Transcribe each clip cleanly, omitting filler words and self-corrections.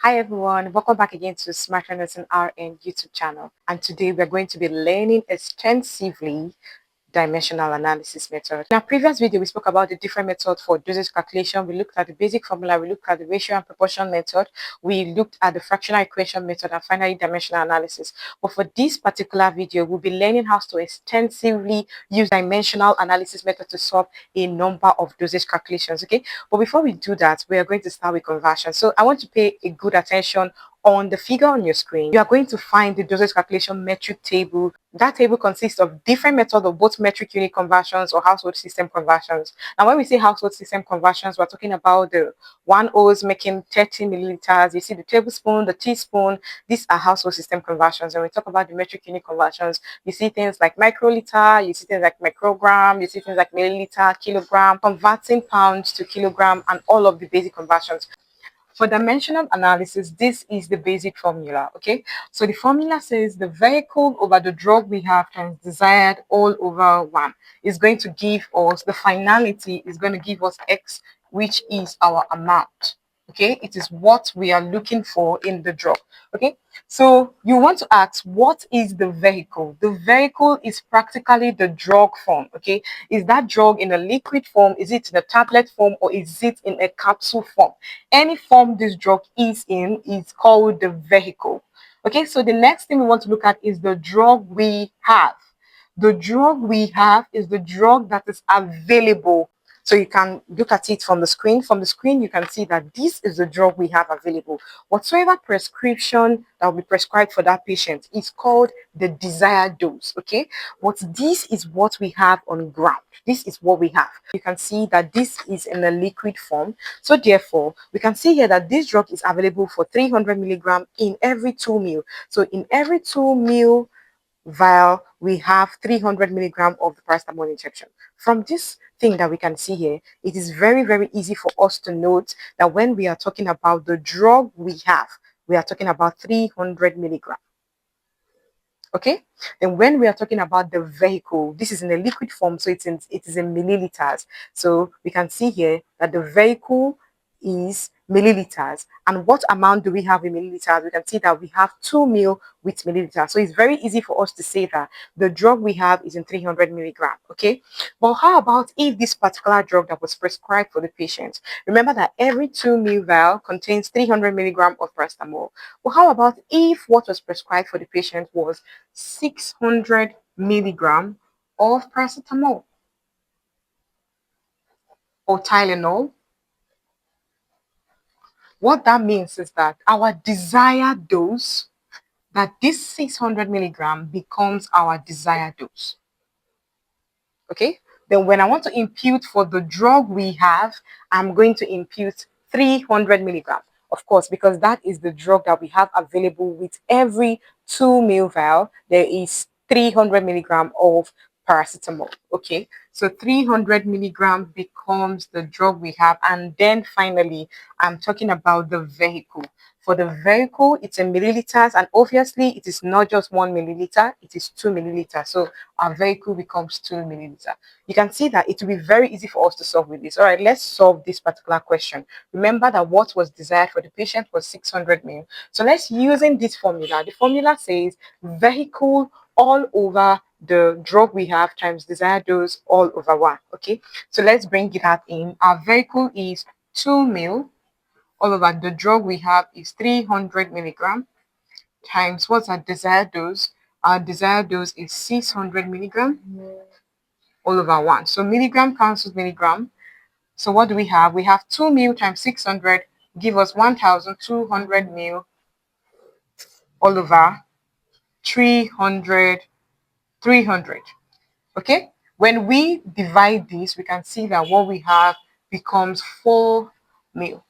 Hi everyone, welcome back again to Smart Medicine RN YouTube channel. And today we're going to be learning extensively dimensional analysis method. In our previous video, we spoke about the different methods for dosage calculation. We looked at the basic formula, we looked at the ratio and proportion method, we looked at the fractional equation method, and finally dimensional analysis. But for this particular video, we'll be learning how to extensively use dimensional analysis method to solve a number of dosage calculations. Okay, but before we do that, we are going to start with conversion. So I want to pay a good attention on the figure on your screen. You are going to find the dosage calculation metric table. That table consists of different methods of both metric unit conversions or household system conversions. Now, when we say household system conversions, we're talking about the 1 O's making 30 milliliters. You see the tablespoon, the teaspoon. These are household system conversions. And we talk about the metric unit conversions, you see things like microliter, you see things like microgram, you see things like milliliter, kilogram, converting pounds to kilogram, and all of the basic conversions. For dimensional analysis, this is the basic formula, okay? So the formula says the vehicle over the drug we have times desired all over 1 is going to give us, the finality is going to give us X, which is our amount, okay? It is what we are looking for in the drug, okay? So you want to ask, what is the vehicle? The vehicle is practically the drug form, okay? Is that drug in a liquid form? Is it in a tablet form? Or is it in a capsule form? Any form this drug is in is called the vehicle. Okay, so the next thing we want to look at is the drug we have. The drug we have is the drug that is available. So you can look at it from the screen. From the screen, you can see that this is the drug we have available. Whatsoever prescription that will be prescribed for that patient is called the desired dose. Okay, but this is what we have on ground. This is what we have. You can see that this is in a liquid form. So therefore, we can see here that this drug is available for 300 milligram in every 2 ml. So in every 2 ml vial, we have 300 milligram of the paracetamol injection. From this thing that we can see here, it is very, very easy for us to note that when we are talking about the drug we have, we are talking about 300 milligram. Okay, then when we are talking about the vehicle, this is in a liquid form, so it is in milliliters. So we can see here that the vehicle is milliliters. And what amount do we have in milliliters? We can see that we have 2 ml with milliliters. So it's very easy for us to say that the drug we have is in 300 milligram. Okay, but how about if this particular drug that was prescribed for the patient? Remember that every 2 ml vial contains 300 milligram of paracetamol. Well, how about if what was prescribed for the patient was 600 milligram of paracetamol or Tylenol? What that means is that our desired dose, that this 600 milligram becomes our desired dose. Okay, then when I want to impute for the drug we have, I'm going to impute 300 milligram, of course, because that is the drug that we have available. With every 2 ml vial, there is 300 milligram of paracetamol. Okay, so 300 milligram becomes the drug we have. And then finally, I'm talking about the vehicle. For the vehicle, it's in milliliters, and obviously it is not just 1 milliliter, it is 2 milliliters. So our vehicle becomes 2 milliliter. You can see that it will be very easy for us to solve with this. All right, let's solve this particular question. Remember that what was desired for the patient was 600 ml. So let's using this formula. The formula says vehicle all over the drug we have times desired dose all over 1. Okay, so let's bring it up in. Our vehicle is 2 ml. All over the drug we have is 300 milligram times what's our desired dose? Our desired dose is 600 milligram all over 1. So milligram cancels milligram. So what do we have? We have 2 ml times 600 give us 1,200 ml all over 300. Okay? When we divide this, we can see that what we have becomes 4 ml.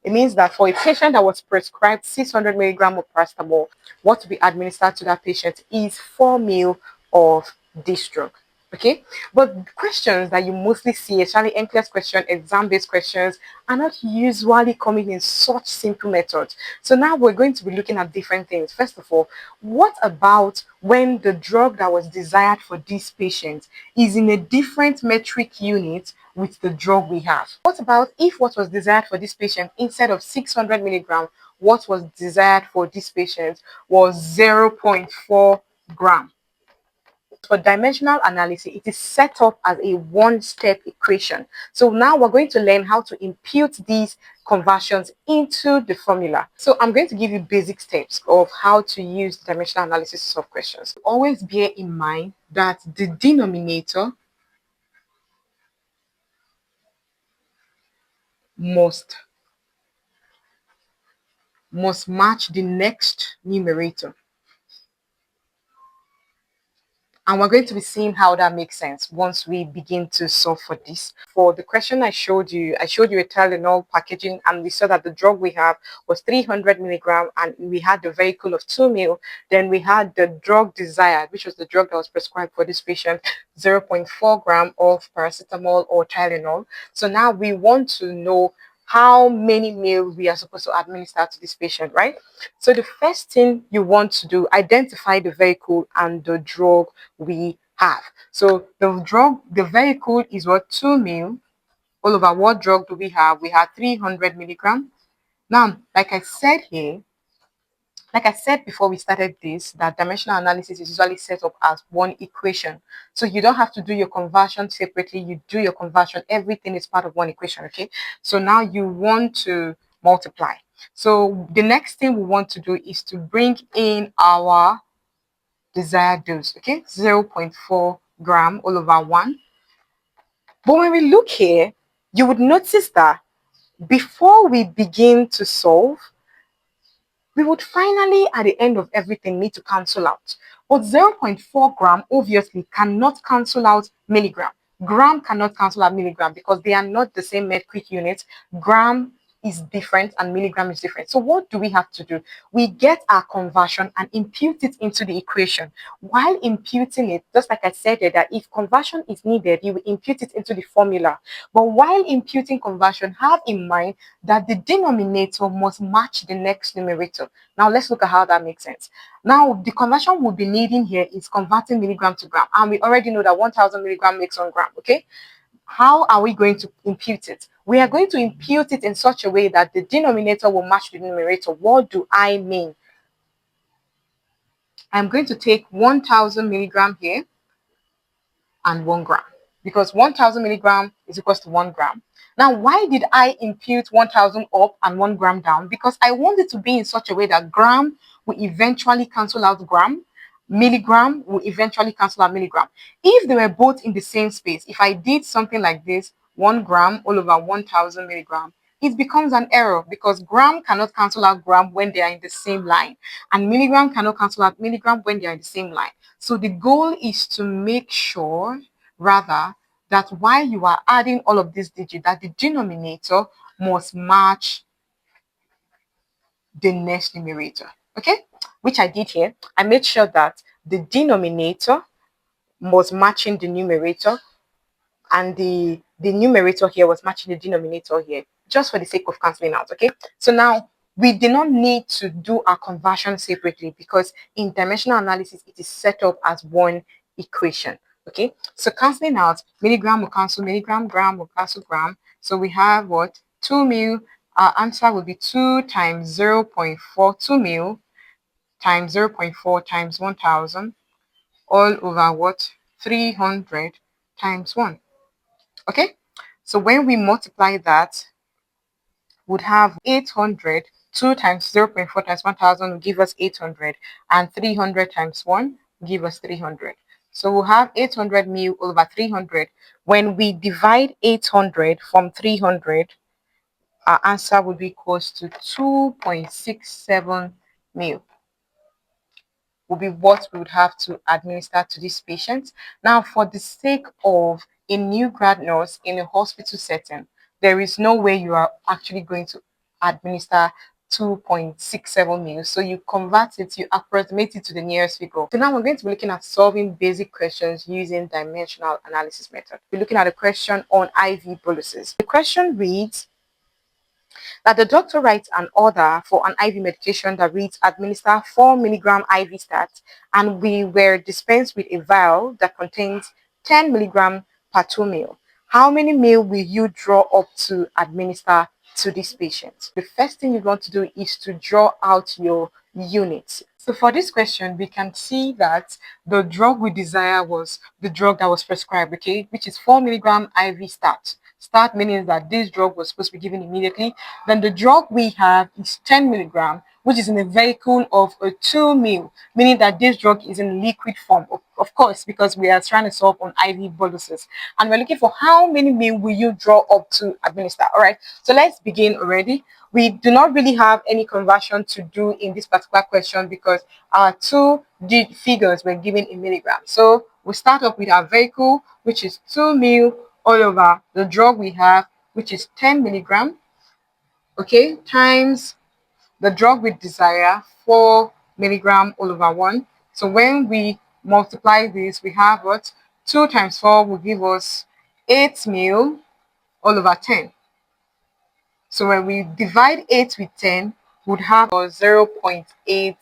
It means that for a patient that was prescribed 600 milligram of paracetamol, what to be administered to that patient is 4 ml of this drug. Okay, but questions that you mostly see, especially NCLEX questions, exam-based questions, are not usually coming in such simple methods. So now we're going to be looking at different things. First of all, what about when the drug that was desired for this patient is in a different metric unit with the drug we have? What about if what was desired for this patient instead of 600 milligram what was desired for this patient was 0.4 gram. For dimensional analysis, it is set up as a one-step equation. So now we're going to learn how to impute these conversions into the formula. So I'm going to give you basic steps of how to use dimensional analysis to solve questions. Always bear in mind that the denominator must match the next numerator. And we're going to be seeing how that makes sense once we begin to solve for this. For the question I showed you a Tylenol packaging, and we saw that the drug we have was 300 milligram, and we had the vehicle of 2 mil. Then we had the drug desired, which was the drug that was prescribed for this patient, 0.4 gram of paracetamol or Tylenol. So now we want to know how many mil we are supposed to administer to this patient, right? So the first thing you want to do, identify the vehicle and the drug we have. So the vehicle is what, 2 mil. All over, what drug do we have? We have 300 milligram. Now, like I said before we started this, that dimensional analysis is usually set up as one equation. So you don't have to do your conversion separately. You do your conversion. Everything is part of one equation, okay? So now you want to multiply. So the next thing we want to do is to bring in our desired dose, okay? 0.4 gram all over 1. But when we look here, you would notice that before we begin to solve, we would finally, at the end of everything, need to cancel out. But 0.4 gram obviously cannot cancel out milligram. Gram cannot cancel out milligram because they are not the same metric units. Gram is different and milligram is different. So what do we have to do? We get our conversion and impute it into the equation. While imputing it, just like I said that if conversion is needed, you will impute it into the formula. But while imputing conversion, have in mind that the denominator must match the next numerator. Now let's look at how that makes sense. Now the conversion we'll be needing here is converting milligram to gram, and we already know that 1000 milligram makes 1 gram. Okay, how are we going to impute it? We are going to impute it in such a way that the denominator will match the numerator. What do I mean? I'm going to take 1000 milligram here and 1 gram, because 1000 milligram is equals to 1 gram. Now, why did I impute 1000 up and 1 gram down? Because I want it to be in such a way that gram will eventually cancel out gram, milligram will eventually cancel out milligram. If they were both in the same space, if I did something like this, 1 gram all over 1000 milligram, it becomes an error because gram cannot cancel out gram when they are in the same line, and milligram cannot cancel out milligram when they are in the same line. So the goal is to make sure, rather, that while you are adding all of these digits, that the denominator must match the next numerator. Okay, which I did here. I made sure that the denominator was matching the numerator, and the numerator here was matching the denominator here, just for the sake of cancelling out. Okay, so now we do not need to do our conversion separately because in dimensional analysis it is set up as one equation. Okay, so cancelling out, milligram will cancel milligram, gram will cancel gram. So we have what, 2 mil. Our answer will be 2 times 0.4, 2 mil times 0.4 times 1000 all over what, 300 times 1. Okay, so when we multiply that, would have 800. 2 times 0.4 times 1000 will give us 800, and 300 times 1 will give us 300. So we'll have 800 mil over 300. When we divide 800 from 300, our answer would be equals to 2.67 mil. Will be what we would have to administer to these patients. Now, for the sake of a new grad nurse in a hospital setting, there is no way you are actually going to administer 2.67 mils. So you convert it, you approximate it to the nearest figure. So now we're going to be looking at solving basic questions using dimensional analysis method. We're looking at a question on IV boluses. The question reads, that the doctor writes an order for an IV medication that reads administer 4 milligram IV stat, and we were dispensed with a vial that contains 10 milligram per 2 mil. How many mil will you draw up to administer to this patient. The first thing you want to do is to draw out your units. So for this question, we can see that the drug we desire was the drug that was prescribed, okay, which is 4 milligram IV start. Start meaning that this drug was supposed to be given immediately. Then the drug we have is 10 milligram, which is in a vehicle of a 2 ml, meaning that this drug is in liquid form. Of course, because we are trying to solve on IV boluses. And we're looking for how many ml will you draw up to administer. All right, so let's begin already. We do not really have any conversion to do in this particular question because our two figures were given in milligrams. So we start off with our vehicle, which is 2 ml all over the drug we have, which is 10 milligram, okay, times the drug we desire, 4 milligram all over 1. So when we multiply this, we have what? 2 times 4 will give us 8 ml all over 10. So when we divide 8 with 10, we would have 0.8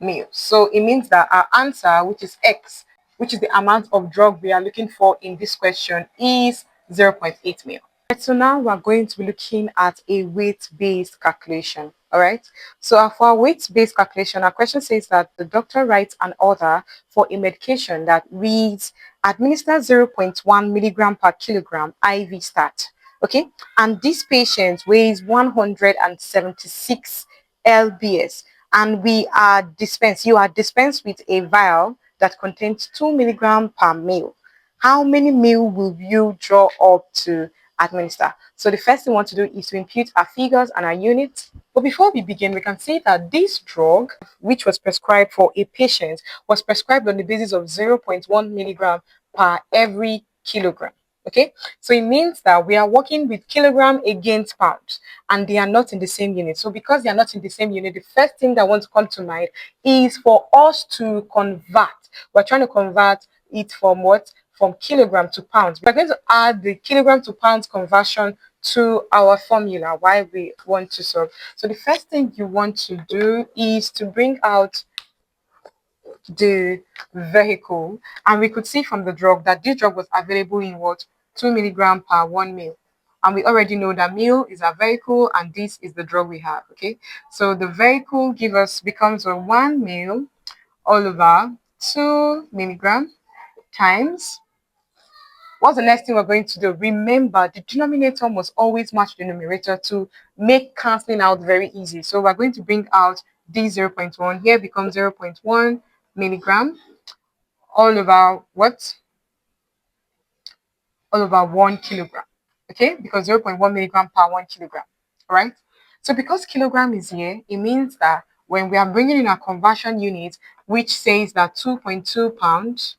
ml. So it means that our answer, which is X, which is the amount of drug we are looking for in this question, is 0.8 ml. Right, so now we're going to be looking at a weight-based calculation. All right. So for our weight-based calculation, our question says that the doctor writes an order for a medication that reads administer 0.1 milligram per kilogram IV start. Okay, and this patient weighs 176 lbs, and you are dispensed with a vial that contains 2 milligram per ml. How many ml will you draw up to administer? So the first thing we want to do is to impute our figures and our units. But before we begin, we can see that this drug, which was prescribed for a patient, was prescribed on the basis of 0.1 milligram per every kilogram. Okay, so it means that we are working with kilogram against pounds, and they are not in the same unit. So because they are not in the same unit, the first thing that wants to come to mind is for us to convert. We're trying to convert it from what? From kilogram to pounds. We're going to add the kilogram to pounds conversion to our formula while we want to solve. So the first thing you want to do is to bring out the vehicle, and we could see from the drug that this drug was available in what? 2 milligram per 1 ml. And we already know that ml is a vehicle and this is the drug we have. Okay, so the vehicle becomes a 1 ml all over 2 milligram times. What's the next thing we're going to do? Remember, the denominator must always match the numerator to make cancelling out very easy. So we're going to bring out this 0.1. Here becomes 0.1 milligram all over what? All over 1 kilogram. Okay, because 0.1 milligram per 1 kilogram. All right. So because kilogram is here, it means that when we are bringing in our conversion unit, which says that 2.2 pounds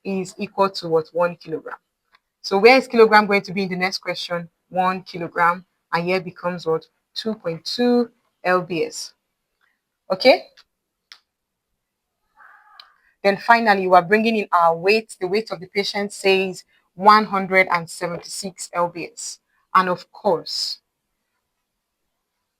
is equal to what? 1 kilogram. So where is kilogram going to be in the next question? 1 kilogram. And here becomes what? 2.2 lbs. Okay. Then finally, we're bringing in our weight. The weight of the patient says 176 lbs. And of course,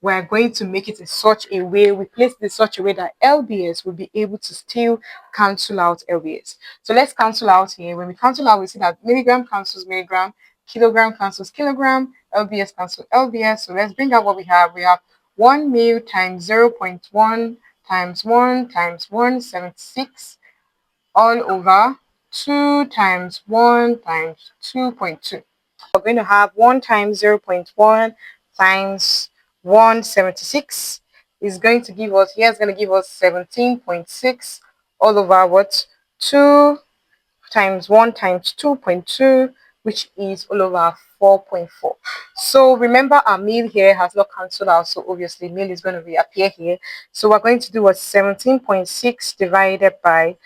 we're going to make it in such a way, we place it in such a way that LBS will be able to still cancel out LBS. So let's cancel out here. When we cancel out, we see that milligram cancels milligram, kilogram cancels kilogram, LBS cancels LBS. So let's bring out what we have. We have 1 mil times 0.1 times 1 times 176 all over 2 times 1 times 2.2. We're going to have 1 times 0.1 times 176 is going to give us, here is going to give us 17.6 all over what? 2 times 1 times 2.2, which is all over 4.4. So remember, our meal here has not cancelled out, so obviously meal is going to reappear here. So we're going to do a 17.6 divided by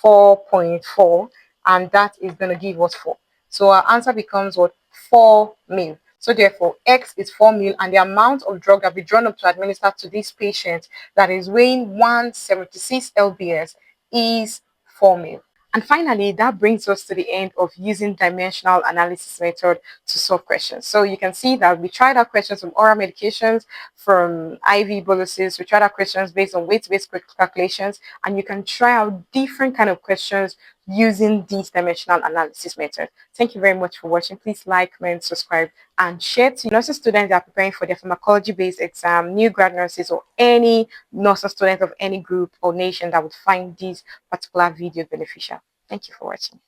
4.4, and that is going to give us 4. So our answer becomes what? 4 mil. So therefore, X is 4 mil, and the amount of drug that we drawn up to administer to this patient that is weighing 176 lbs is 4 mil. And finally, that brings us to the end of using dimensional analysis method to solve questions. So you can see that we tried out questions from oral medications, from IV boluses, we tried out questions based on weight-based calculations, and you can try out different kind of questions using this dimensional analysis method. Thank you very much for watching. Please like, comment, subscribe, and share to nursing students that are preparing for their pharmacology-based exam, new grad nurses, or any nursing students of any group or nation that would find this particular video beneficial. Thank you for watching.